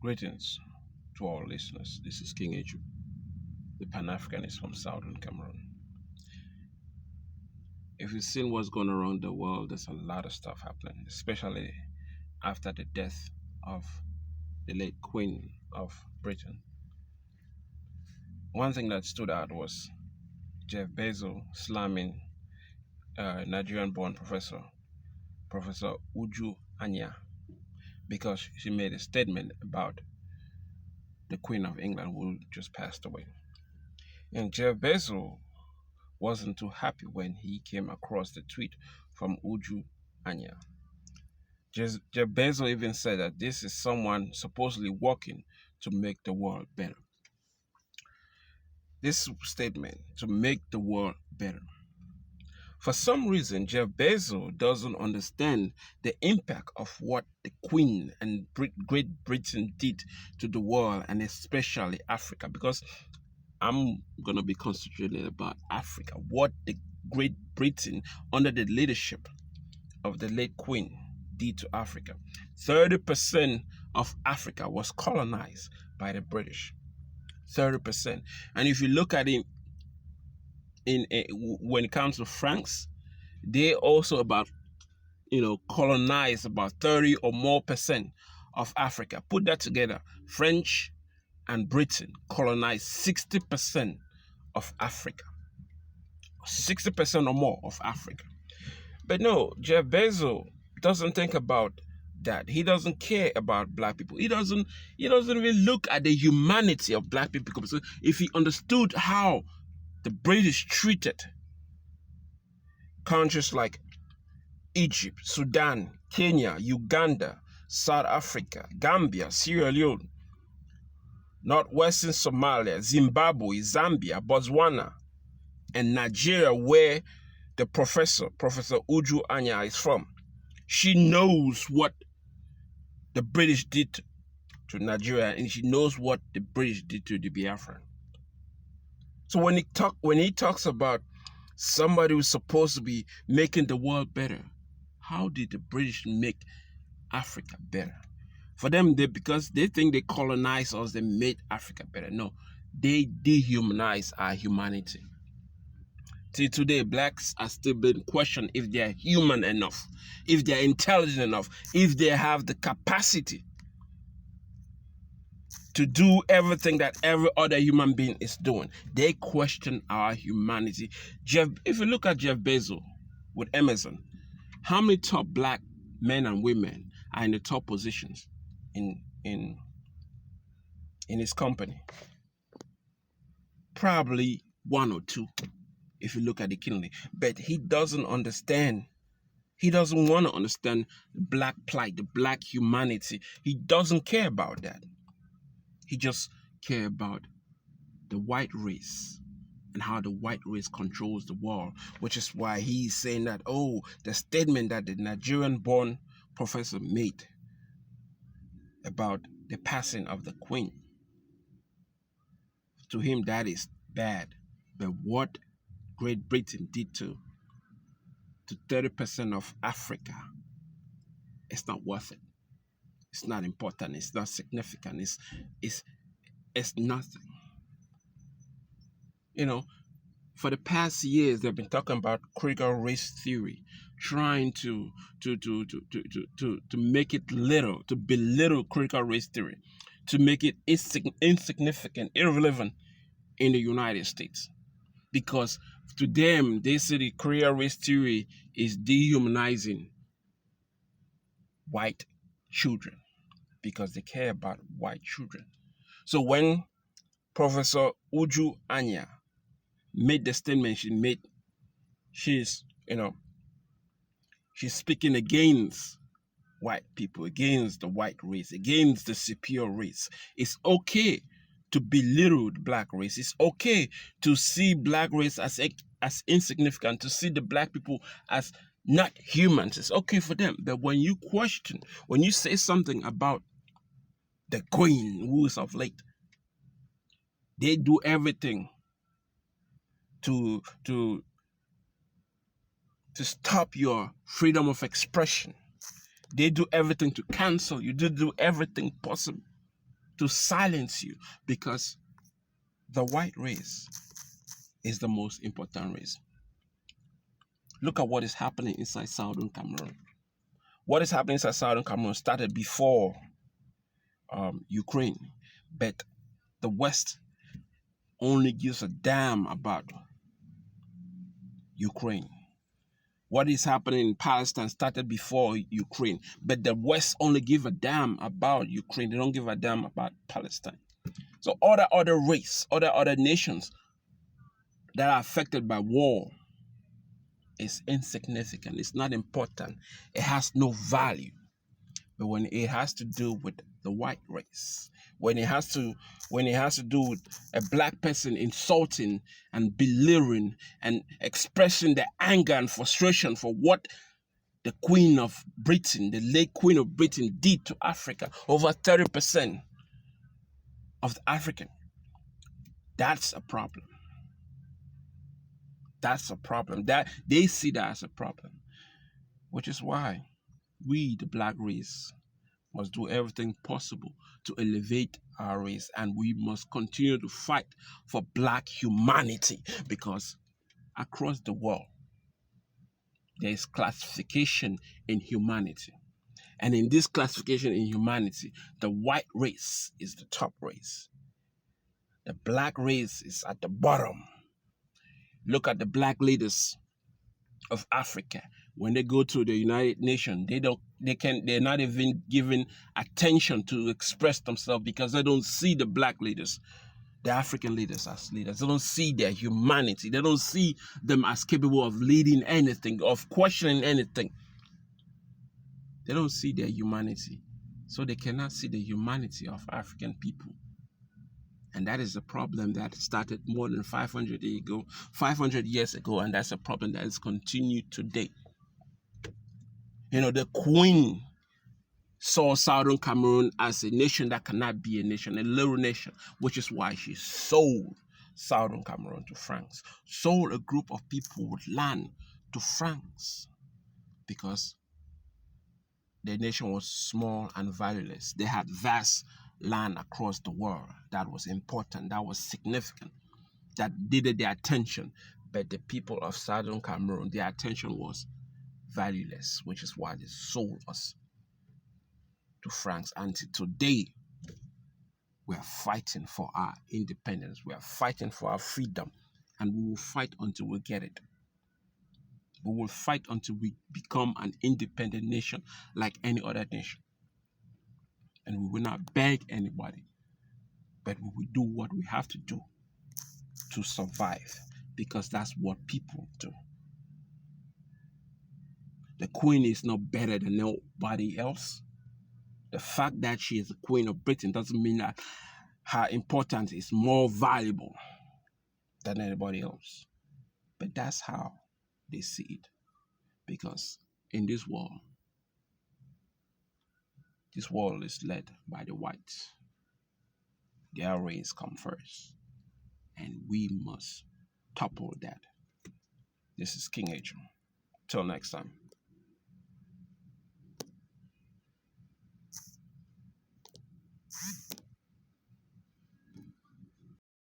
Greetings to all listeners. This is King Eju, the Pan-Africanist from Southern Cameroon. If you've seen what's going on around the world, there's a lot of stuff happening, especially after the death of the late Queen of Britain. One thing that stood out was Jeff Bezos slamming Nigerian-born Professor Uju Anya, because she made a statement about the Queen of England who just passed away. And Jeff Bezos wasn't too happy when he came across the tweet from Uju Anya. Jeff Bezos even said that this is someone supposedly working to make the world better. This statement, to make the world better. For some reason, Jeff Bezos doesn't understand the impact of what the Queen and Great Britain did to the world, and especially Africa, because I'm going to be concentrating about Africa, what the Great Britain, under the leadership of the late Queen, did to Africa. 30% of Africa was colonized by the British. 30%. And if you look at it, when it comes to France, they also colonized about 30 or more % of Africa. Put that together, French and Britain colonized 60% of Africa. 60% or more of Africa. But no, Jeff Bezos doesn't think about that. He doesn't care about black people. He doesn't even look at the humanity of black people. So if he understood how the British treated countries like Egypt, Sudan, Kenya, Uganda, South Africa, Gambia, Sierra Leone, northwestern Somalia, Zimbabwe, Zambia, Botswana, and Nigeria, where the Professor Uju Anya is from. She knows what the British did to Nigeria, and she knows what the British did to the Biafran. So when he talks about somebody who's supposed to be making the world better, how did the British make Africa better? For them, because they think they colonized us, they made Africa better. No, they dehumanized our humanity. Till today, blacks are still being questioned if they are human enough, if they are intelligent enough, if they have the capacity to do everything that every other human being is doing. They question our humanity. If you look at Jeff Bezos with Amazon, how many top black men and women are in the top positions in his company? Probably one or two, if you look at the kidney. But he doesn't understand. He doesn't want to understand the black plight, the black humanity. He doesn't care about that. He just cares about the white race and how the white race controls the world, which is why he's saying that, the statement that the Nigerian-born professor made about the passing of the Queen, to him that is bad. But what Great Britain did to 30% of Africa, it's not worth it. It's not important. It's not significant. It's nothing. For the past years, they've been talking about critical race theory, trying to make it little, to belittle critical race theory, to make it insignificant, irrelevant in the United States. Because to them, they say the critical race theory is dehumanizing white children, because they care about white children. So when Professor Uju Anya made the statement she made, she's speaking against white people, against the white race, against the superior race. It's okay to belittle the black race. It's okay to see black race as insignificant, to see the black people as not humans. It's okay for them. But when you say something about the Queen, who is of late, they do everything to stop your freedom of expression. They do everything to cancel you. They do everything possible to silence you, because the white race is the most important race. Look at what is happening inside Southern Cameroon. What is happening inside Southern Cameroon started before Ukraine, but the West only gives a damn about Ukraine. What is happening in Palestine started before Ukraine, but the West only give a damn about Ukraine. They don't give a damn about Palestine. So other race, other nations that are affected by war is insignificant. It's not important. It has no value. But when it has to do with the white race, when it has to do with a black person insulting and belittling and expressing their anger and frustration for what the Queen of Britain, the late Queen of Britain, did to Africa, over 30% of the African, that's a problem. That's a problem. That they see that as a problem, which is why we, the black race, must do everything possible to elevate our race, and we must continue to fight for black humanity, because across the world there is classification in humanity, and in this classification in humanity, the white race is the top race. The black race is at the bottom. Look at the black leaders of Africa. When they go to the United Nations, they're not even given attention to express themselves, because they don't see the black leaders, the African leaders, as leaders. They don't see their humanity. They don't see them as capable of leading anything, of questioning anything. They don't see their humanity. So they cannot see the humanity of African people. And that is a problem that started more than 500 years ago, and that's a problem that is continued today. You know, the Queen saw Southern Cameroon as a nation that cannot be a nation, a little nation, which is why she sold Southern Cameroon to France, sold a group of people with land to France, because the nation was small and valueless. They had vast land across the world that was important, that was significant, that needed their attention. But the people of Southern Cameroon, their attention was valueless, which is why they sold us to France. Until today, we are fighting for our independence. We are fighting for our freedom, and we will fight until we get it. We will fight until we become an independent nation like any other nation. And we will not beg anybody, but we will do what we have to do to survive, because that's what people do. The Queen is not better than nobody else. The fact that she is the Queen of Britain doesn't mean that her importance is more valuable than anybody else. But that's how they see it. Because in this world is led by the whites. Their race come first. And we must topple that. This is King H. Till next time.